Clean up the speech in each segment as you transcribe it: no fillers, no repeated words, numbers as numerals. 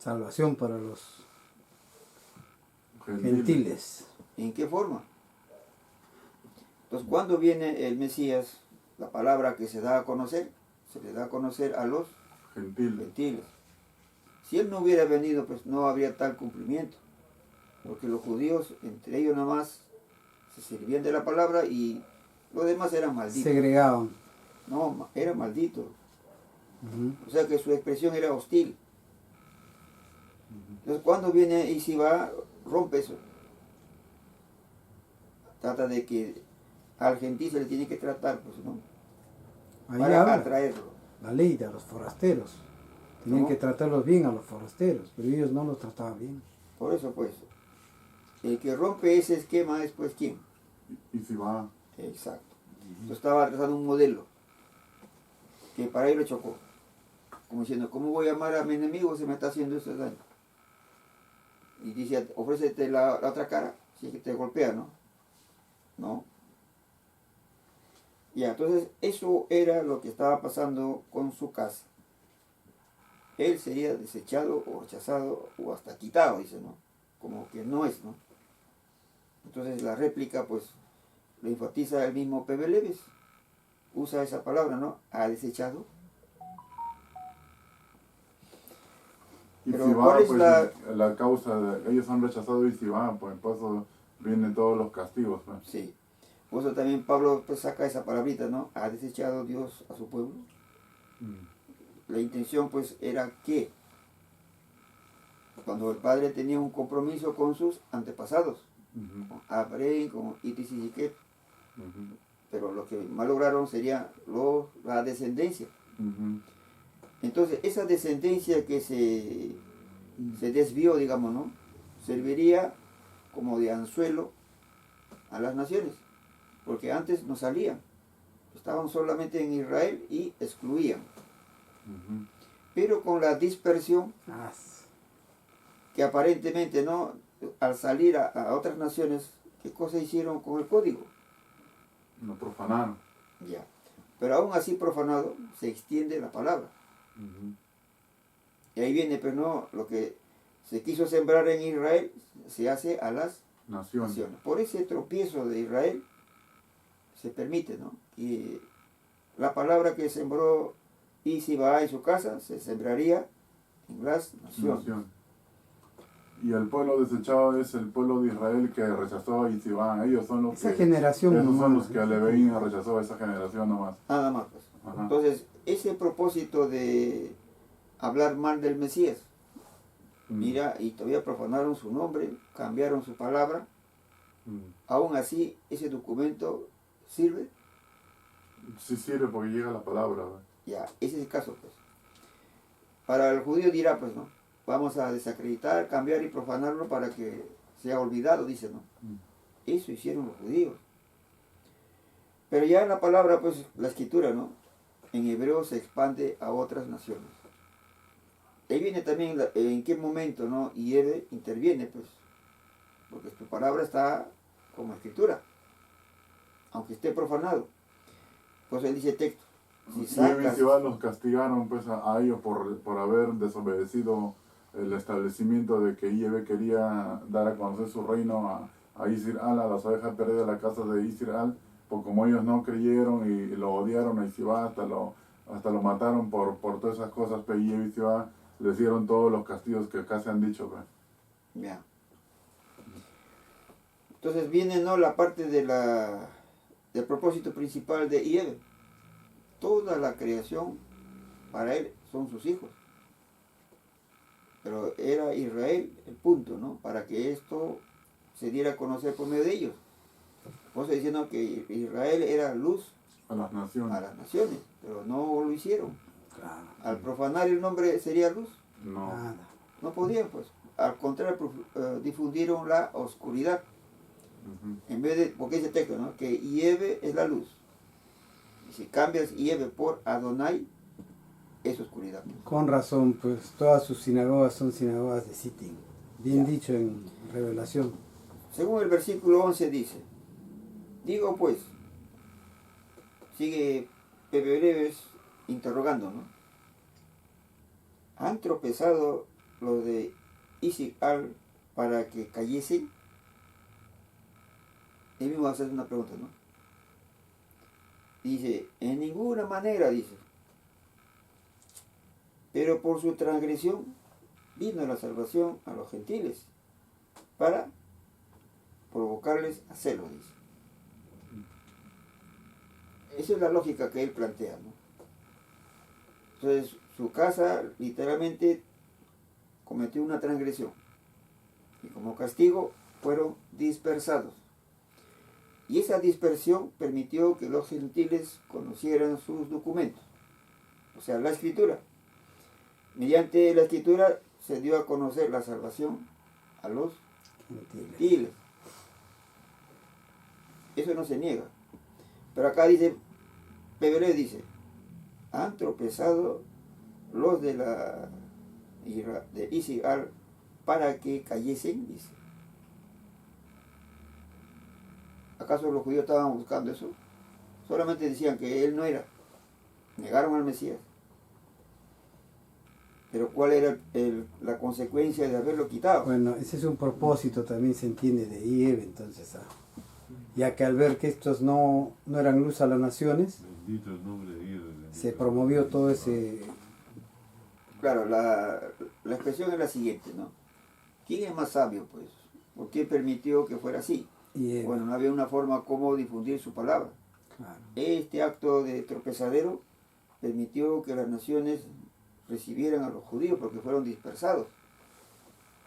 salvación para los gentiles. ¿En qué forma? Entonces, cuando viene el Mesías, la palabra que se da a conocer, se le da a conocer a los gentiles. Si él no hubiera venido, pues no habría tal cumplimiento. Porque los judíos, entre ellos nomás, se servían de la palabra y los demás eran malditos. Segregaban. No, eran malditos. Uh-huh. O sea que su expresión era hostil. Entonces cuando viene y si va, rompe eso. Trata de que al gentil se le tiene que tratar, pues, ¿no? Ahí Para habla atraerlo. la ley de los forasteros. Tenían ¿No? que tratarlos bien a los forasteros, pero ellos no los trataban bien. Por eso, pues, el que rompe ese esquema es, pues, ¿quién? Y si va. Exacto. Entonces estaba trazando un modelo que para él le chocó. Como diciendo, ¿cómo voy a amar a mi enemigo si me está haciendo ese daño? Y dice, ofrécete la otra cara, si es que te golpea, ¿no? ¿No? Ya, entonces eso era lo que estaba pasando con su casa. Él sería desechado o rechazado o hasta quitado, dice, ¿no? Como que no es, ¿no? Entonces la réplica, pues, lo enfatiza el mismo P.B. Leves. Usa esa palabra, ¿no? Ha desechado. Y Pero si va, ¿cuál es pues la causa de ellos han rechazado, y si va, pues por eso vienen todos los castigos. Pues. Sí. Por eso también Pablo, pues, saca esa palabrita, ¿no? Ha desechado Dios a su pueblo. La intención, pues, era que cuando el padre tenía un compromiso con sus antepasados, con Abraham, con Itis y Siquet, pero lo que más lograron sería la descendencia. Entonces, esa descendencia que se desvió, digamos, ¿no? Serviría como de anzuelo a las naciones, porque antes no salían, estaban solamente en Israel y excluían. Pero con la dispersión, que aparentemente, ¿no? Al salir a otras naciones, ¿qué cosa hicieron con el código? Lo profanaron. Ya. Pero aún así profanado, se extiende la palabra. Y ahí viene, pues, no, lo que se quiso sembrar en Israel se hace a las naciones. Por ese tropiezo de Israel se permite, ¿no? Y la palabra que sembró Isiba en su casa se sembraría en las naciones. Y el pueblo desechado es el pueblo de Israel que rechazó a Isibán. Ellos son los esa generación esos son los nomás, que Aleveín rechazó a esa generación nomás. Nada más, pues. Entonces, ese propósito de hablar mal del Mesías, mira, y todavía profanaron su nombre, cambiaron su palabra, aún así, ese documento sirve. Sí sirve porque llega la palabra. ¿Verdad? Ya, ese es el caso, pues. Para el judío dirá, pues, ¿no? Vamos a desacreditar, cambiar y profanarlo para que sea olvidado, dice, ¿no? Eso hicieron los judíos. Pero ya la palabra, pues, la escritura, ¿no? En hebreo se expande a otras naciones. Ahí viene también en qué momento, ¿no? Y él interviene, pues, porque tu palabra está como escritura, aunque esté profanado. Pues él dice texto. Si sacas, y los castigaron pues a ellos por haber desobedecido el establecimiento de que Yahvé quería dar a conocer su reino a Israel, a las ovejas perdidas de la casa de Israel, pues como ellos no creyeron y lo odiaron a Isibá, hasta lo mataron por todas esas cosas, pero Yahvé y Isibá les dieron todos los castigos que acá se han dicho. Pues. Ya. Entonces viene, ¿no?, la parte del propósito principal de Yahvé. Toda la creación para él son sus hijos. Pero era Israel el punto, ¿no? Para que esto se diera a conocer por medio de ellos. Por eso diciendo que Israel era luz a las naciones, pero no lo hicieron. Claro. Al profanar el nombre sería luz. No. Nada. No podían, pues. Al contrario, difundieron la oscuridad. En vez de, porque ese texto, ¿no? Que Yahvé es la luz. Y si cambias Yahvé por Adonai, es oscuridad. Con razón, pues todas sus sinagogas son sinagogas de Sittim. Bien dicho en Revelación. Según el versículo 11 dice, digo pues, sigue Pepe Breves interrogando, ¿no? ¿Han tropezado los de Israel para que cayesen? Él mismo hace una pregunta, ¿no? Dice, en ninguna manera, dice. Pero por su transgresión vino la salvación a los gentiles para provocarles a celos, dice. Esa es la lógica que él plantea, ¿no? Entonces, su casa literalmente cometió una transgresión y como castigo fueron dispersados. Y esa dispersión permitió que los gentiles conocieran sus documentos, o sea, la escritura. Mediante la escritura se dio a conocer la salvación a los gentiles. Eso no se niega. Pero acá dice, Peberé dice, han tropezado los de Israel para que cayesen, dice. ¿Acaso los judíos estaban buscando eso? Solamente decían que él no era. Negaron al Mesías. Pero ¿cuál era la consecuencia de haberlo quitado? Bueno, ese es un propósito, también se entiende, de IEB, entonces. Ya que al ver que estos no eran luz a las naciones, bendito el nombre de Dios, se promovió todo ese... Claro, la expresión es la siguiente, ¿no? ¿Quién es más sabio, pues? ¿Por qué permitió que fuera así? IEB, Bueno, no había una forma como difundir su palabra. claro. Este acto de tropezadero permitió que las naciones recibieran a los judíos porque fueron dispersados.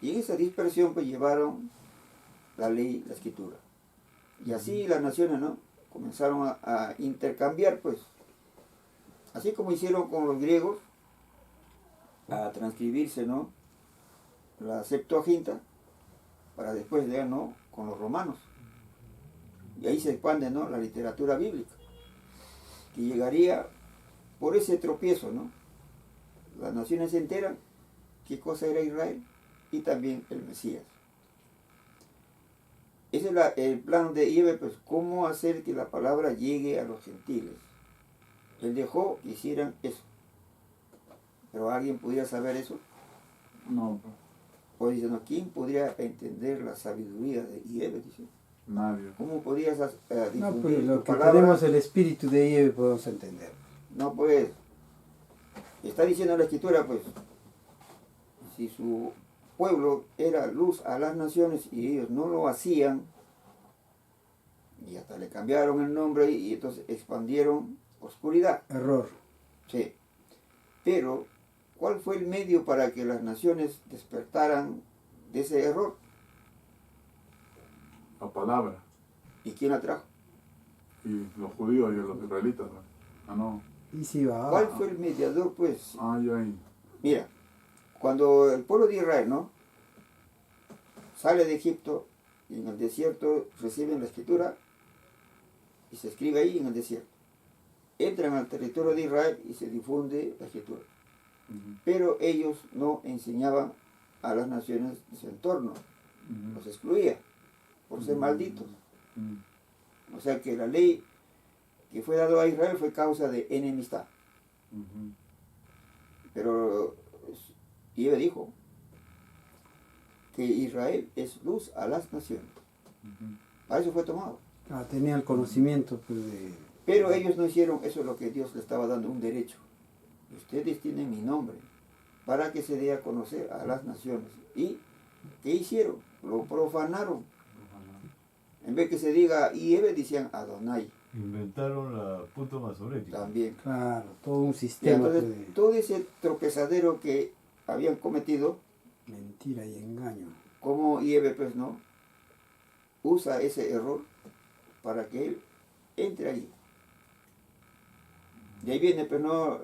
Y en esa dispersión pues llevaron la ley, la escritura. Y así las naciones, ¿no?, comenzaron a intercambiar, pues, así como hicieron con los griegos, a transcribirse, ¿no?, la Septuaginta, para después leer, ¿no?, con los romanos. Y ahí se expande, ¿no?, la literatura bíblica, que llegaría por ese tropiezo, ¿no? Las naciones se enteran qué cosa era Israel y también el Mesías. Ese es el plan de IEB, pues, cómo hacer que la palabra llegue a los gentiles. Él dejó que hicieran eso. Pero ¿alguien podría saber eso? No, pues, O dice, no, ¿quién podría entender la sabiduría de IEB? Dice, nadie. ¿cómo podrías No, difundir pues lo tu que palabra? tenemos el espíritu de IEB podemos entender. No, pues, está diciendo la escritura, pues, si su pueblo era luz a las naciones y ellos no lo hacían, y hasta le cambiaron el nombre y entonces expandieron oscuridad. Error. Sí. Pero, ¿cuál fue el medio para que las naciones despertaran de ese error? La palabra. ¿Y quién la trajo? Y los judíos y los israelitas, ¿no? Ah, no. Y si va. ¿Cuál fue el mediador, pues? Ay, ay. Mira, cuando el pueblo de Israel, ¿no?, sale de Egipto y en el desierto reciben la escritura y se escribe ahí en el desierto. Entran al territorio de Israel y se difunde la escritura. Pero ellos no enseñaban a las naciones de su entorno, los excluía por ser malditos. O sea que la ley que fue dada a Israel fue causa de enemistad. Pero IEB dijo que Israel es luz a las naciones. Para eso fue tomado. Tenía el conocimiento, pues, de... Pero ellos no hicieron, eso es lo que Dios le estaba dando, un derecho. Ustedes tienen mi nombre para que se dé a conocer a las naciones. ¿Y qué hicieron? Lo profanaron. En vez que se diga IEB, decían Adonai. Inventaron la punto masorética. También. Claro, todo un Y sistema entonces, pues, de todo ese tropezadero que habían cometido, mentira y engaño. como IEB, pues, ¿no?, usa ese error para que él entre ahí. De ahí viene, pues, ¿no?,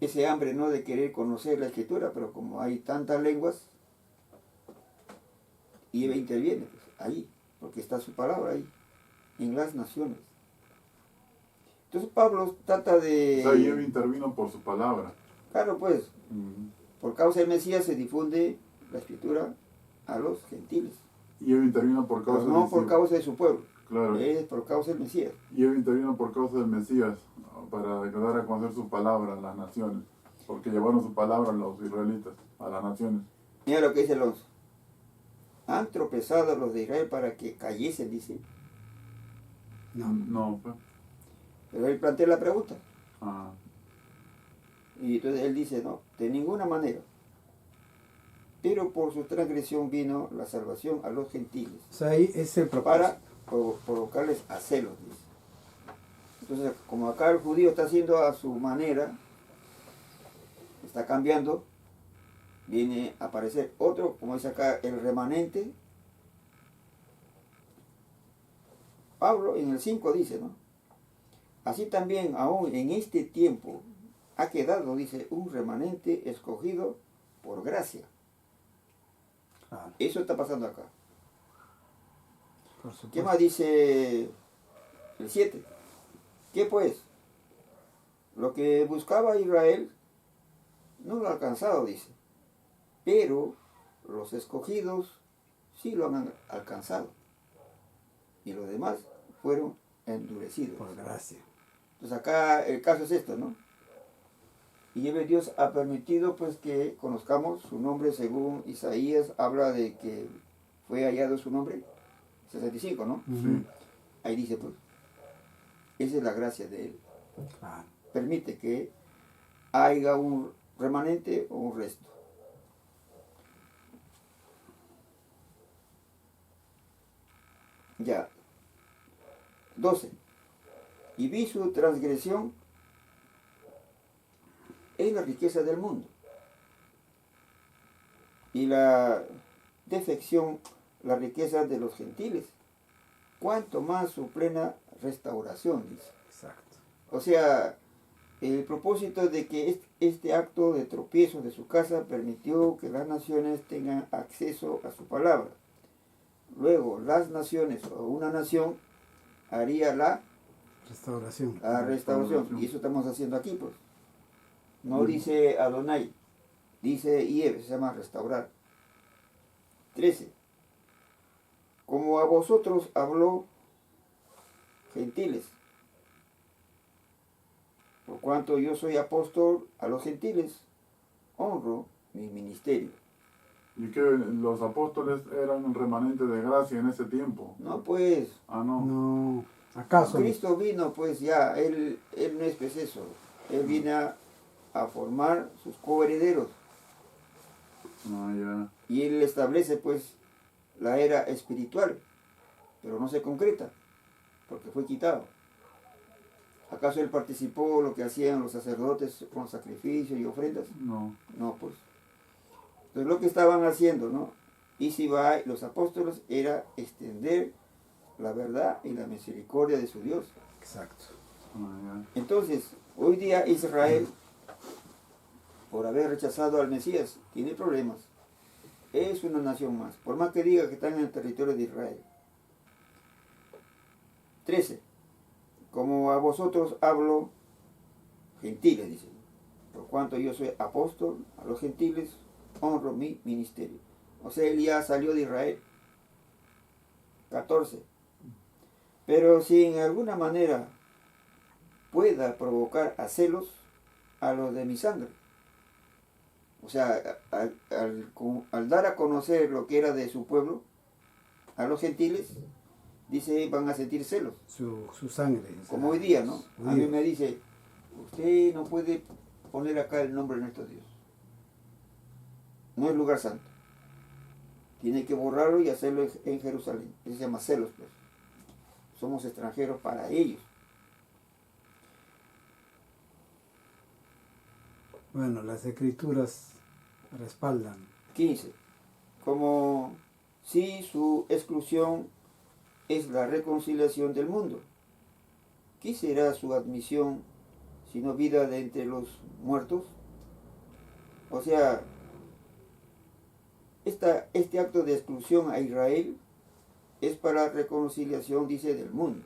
ese hambre, ¿no?, de querer conocer la escritura, pero como hay tantas lenguas, IEB interviene, pues, ahí, porque está su palabra ahí, en las naciones. Entonces Pablo trata de... O sea, Dios intervino por su palabra. Claro, pues, por causa del Mesías se difunde la escritura a los gentiles. Y Dios intervino por Pero causa no de por causa de su pueblo, Claro. es por causa del Mesías. Y Dios intervino por causa del Mesías para dar a conocer su palabra a las naciones. Porque llevaron su palabra a los israelitas, a las naciones. Mira lo que dice el 11. Han tropezado los de Israel para que cayesen, dice. No. No, pues. Pero él plantea la pregunta. Ah, Y entonces él dice, no, de ninguna manera. Pero por su transgresión vino la salvación a los gentiles, O sea, ahí es el propósito. para provocarles a celos, dice. Entonces, como acá el judío está haciendo a su manera, está cambiando, viene a aparecer otro, como dice acá, el remanente. Pablo en el 5 dice, ¿no? Así también aún en este tiempo ha quedado, dice, un remanente escogido por gracia. Claro, Eso está pasando acá. por supuesto. ¿Qué más dice el 7? ¿Qué pues? Lo que buscaba Israel no lo ha alcanzado, dice. Pero los escogidos sí lo han alcanzado. Y los demás fueron endurecidos. Por gracia. Entonces acá el caso es esto, ¿no? Y Dios ha permitido pues que conozcamos su nombre, según Isaías habla de que fue hallado su nombre, 65, ¿no? sí. Ahí dice pues, esa es la gracia de él. Claro. Permite que haya un remanente o un resto. Ya. 12. Y vi su transgresión es la riqueza del mundo. Y la defección, la riqueza de los gentiles. Cuanto más su plena restauración, dice. Exacto. O sea, el propósito de que este acto de tropiezo de su casa permitió que las naciones tengan acceso a su palabra. Luego, las naciones o una nación haría la Restauración. restauración. Y eso estamos haciendo aquí, pues. No dice Adonai, dice Ieb, se llama restaurar. 13. Como a vosotros habló gentiles, por cuanto yo soy apóstol a los gentiles, honro mi ministerio. Y que los apóstoles eran un remanente de gracia en ese tiempo. No, pues, Ah, no. No. ¿Acaso? Cristo vino, pues ya, él no es pues eso. Él viene a formar sus coherederos. Ah, ya. Y él establece, pues, la era espiritual, pero no se concreta, porque fue quitado. ¿Acaso él participó lo que hacían los sacerdotes con sacrificios y ofrendas? No. No, pues. Entonces lo que estaban haciendo, ¿no? Y si va, los apóstoles era extender la verdad y la misericordia de su Dios. Exacto. Ah, Entonces, hoy día Israel, por haber rechazado al Mesías, tiene problemas. Es una nación más, por más que diga que están en el territorio de Israel. 13. Como a vosotros hablo gentiles, dice. Por cuanto yo soy apóstol a los gentiles, honro mi ministerio. O sea, él ya salió de Israel. 14. Pero si en alguna manera pueda provocar a celos a los de mi sangre, o sea, al dar a conocer lo que era de su pueblo, a los gentiles, dice, van a sentir celos. Su sangre. o sea, Como hoy día, ¿no? los A mí judíos. me dice, usted no puede poner acá el nombre de nuestro Dios. No es lugar santo. Tiene que borrarlo y hacerlo en Jerusalén. Eso se llama celos, pues. Somos extranjeros para ellos. Bueno, las escrituras respaldan. 15. Como si su exclusión es la reconciliación del mundo. ¿Qué será su admisión sino vida de entre los muertos? O sea, este acto de exclusión a Israel es para reconciliación, dice, del mundo.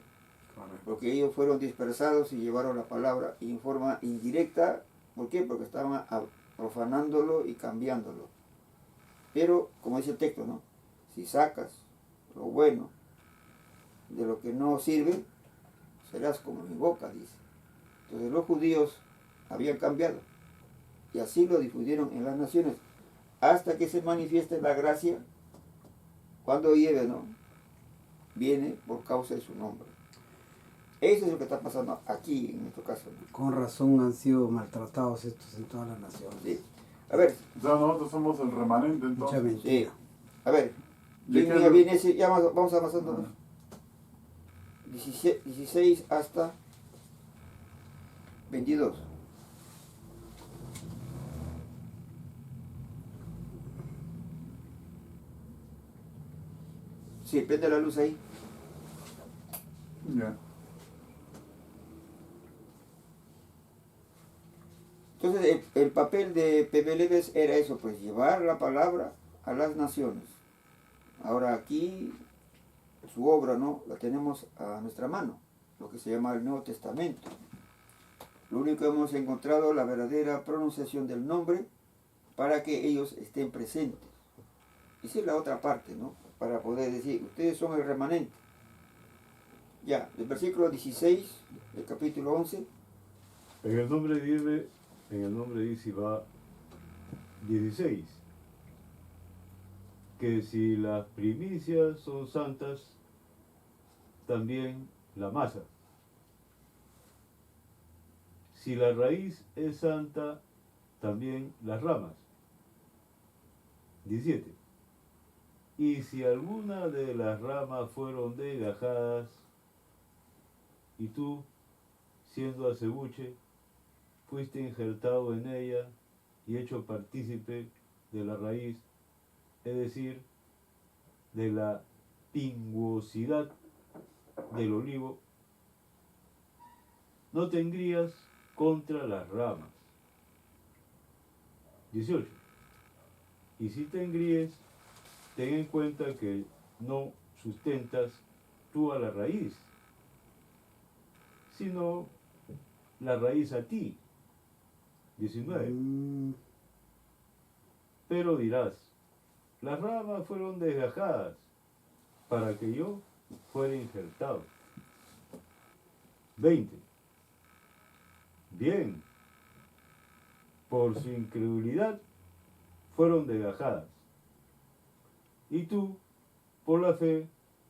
Correcto. Porque ellos fueron dispersados y llevaron la palabra en forma indirecta. ¿Por qué? Porque estaban profanándolo y cambiándolo. Pero, como dice el texto, ¿no? Si sacas lo bueno de lo que no sirve, serás como mi boca, dice. Entonces los judíos habían cambiado. y así lo difundieron en las naciones, hasta que se manifieste la gracia cuando Yahvé, ¿no?, viene por causa de su nombre. Eso es lo que está pasando aquí en nuestro caso, ¿no? Con razón han sido maltratados estos en todas las naciones. Sí. A ver, O sea, nosotros somos el remanente Mucha entonces. mentira. a ver, ¿Y ¿quién qué es ya lo- viene ese? Ya vamos avanzando. 16 hasta 22. Sí, prende la luz ahí. Ya. Entonces el papel de Pepe Leves era eso, pues llevar la palabra a las naciones. Ahora aquí su obra, ¿no?, la tenemos a nuestra mano, lo que se llama el Nuevo Testamento. Lo único que hemos encontrado la verdadera pronunciación del nombre para que ellos estén presentes. Esa es la otra parte, ¿no?, para poder decir, ustedes son el remanente. Ya, del versículo 16 del capítulo 11. En el nombre de Yahvé, en el nombre de Isi va 16. Que si las primicias son santas, también la masa. Si la raíz es santa, también las ramas. 17. Y si alguna de las ramas fueron desgajadas, y tú, siendo acebuche, fuiste injertado en ella y hecho partícipe de la raíz, es decir, de la pinguosidad del olivo, no te engrías contra las ramas. 18. Y si te engríes, ten en cuenta que no sustentas tú a la raíz, sino la raíz a ti. 19. Pero dirás, las ramas fueron desgajadas para que yo fuera injertado. 20. Bien, por su incredulidad fueron desgajadas. Y tú, por la fe,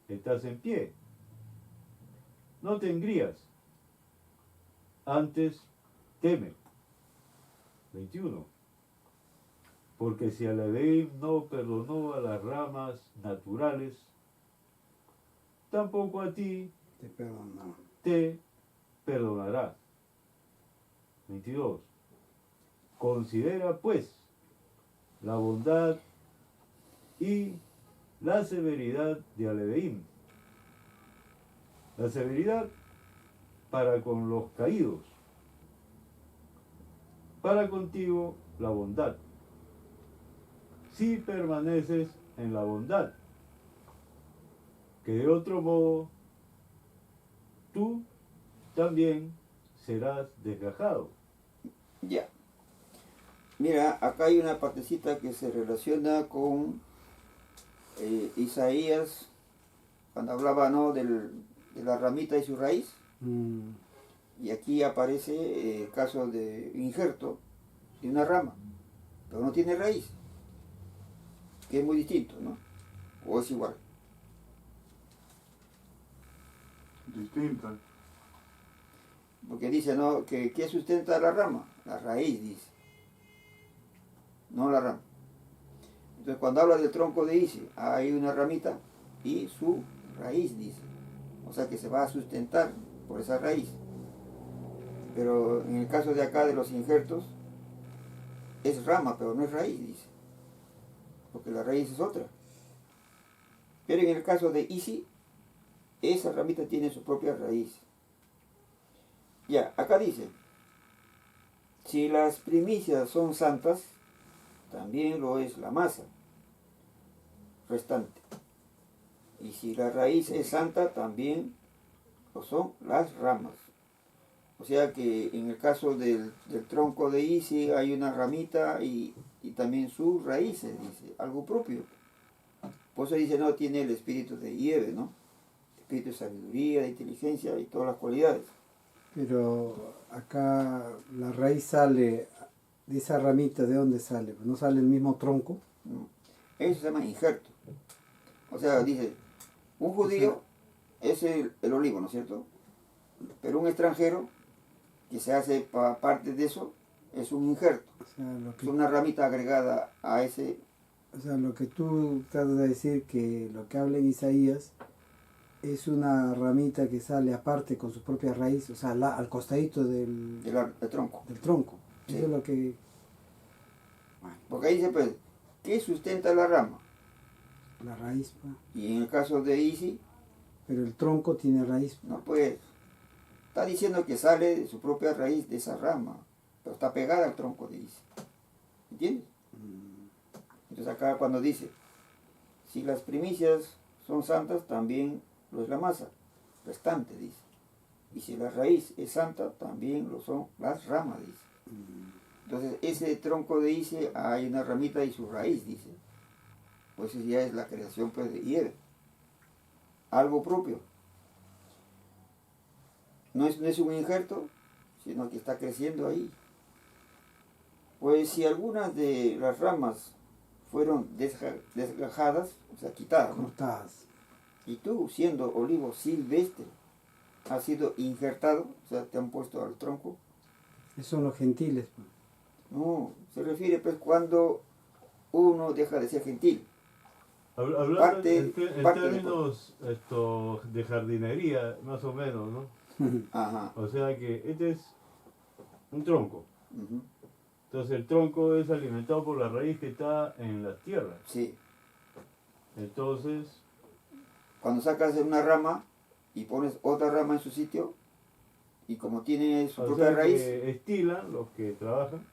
estás en pie. No te engrías, antes teme. 21. Porque si Elohim no perdonó a las ramas naturales, tampoco a ti Te perdono. te perdonará. 22. Considera pues la bondad y la severidad de Elohim. La severidad para con los caídos, para contigo la bondad, si permaneces en la bondad, que de otro modo tú también serás desgajado. Ya. Mira, acá hay una partecita que se relaciona con Isaías, cuando hablaba, ¿no?, de la ramita y su raíz. Y aquí aparece el caso de injerto de una rama, pero no tiene raíz, que es muy distinto, ¿no? O es igual. Distinta. Porque dice, ¿no?, que ¿qué sustenta la rama? La raíz, dice, no la rama. Entonces cuando habla del tronco de Isi, hay una ramita y su raíz, dice. O sea que se va a sustentar por esa raíz. Pero en el caso de acá de los injertos, es rama, pero no es raíz, dice. Porque la raíz es otra. Pero en el caso de Isi, esa ramita tiene su propia raíz. Ya, acá dice, si las primicias son santas, también lo es la masa restante. Y si la raíz es santa, también lo son las ramas. O sea que en el caso del tronco de Isi hay una ramita y también sus raíces, dice, algo propio. Por eso dice, no, tiene el espíritu de Yahvé, ¿no? Espíritu de sabiduría, de inteligencia y todas las cualidades. Pero acá la raíz sale de esa ramita, ¿de dónde sale? ¿No sale el mismo tronco? No. Eso se llama injerto. O sea, dice, un judío es el olivo, ¿no es cierto? Pero un extranjero que se hace parte de eso es un injerto. O sea, Es una ramita agregada a ese. o sea, lo que tú tratas de decir, que lo que habla en Isaías es una ramita que sale aparte con su propia raíz, o sea, al costadito del Tronco. tronco. Sí. Eso es lo que... Porque ahí dice, pues, ¿qué sustenta la rama? La raíz, pues. Y en el caso de Isi, Pero el tronco tiene raíz. no, pues, está diciendo que sale de su propia raíz de esa rama, pero está pegada al tronco de Isi. ¿Entiendes? Entonces acá cuando dice, si las primicias son santas, también lo es la masa, restante, dice. Y si la raíz es santa, también lo son las ramas, dice. Entonces ese tronco de Isi, hay una ramita y su raíz, dice. Pues eso ya es la creación, pues, de Yahvé. Algo propio. No es un injerto, sino que está creciendo ahí. Pues si algunas de las ramas fueron desgajadas, o sea, quitadas, ¿no? Cortadas. Y tú, siendo olivo silvestre, has sido injertado, o sea, te han puesto al tronco. Esos son los gentiles, pues. No, se refiere pues cuando uno deja de ser gentil. Hablando Parte- en parte de- términos de jardinería, más o menos, ¿no? Ajá. O sea que este es un tronco. Ujú. Entonces el tronco es alimentado por la raíz que está en la tierra. Sí. Entonces, Cuando sacas una rama y pones otra rama en su sitio, y como tiene su o propia sea raíz, que estilan los que trabajan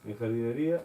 en jardinería,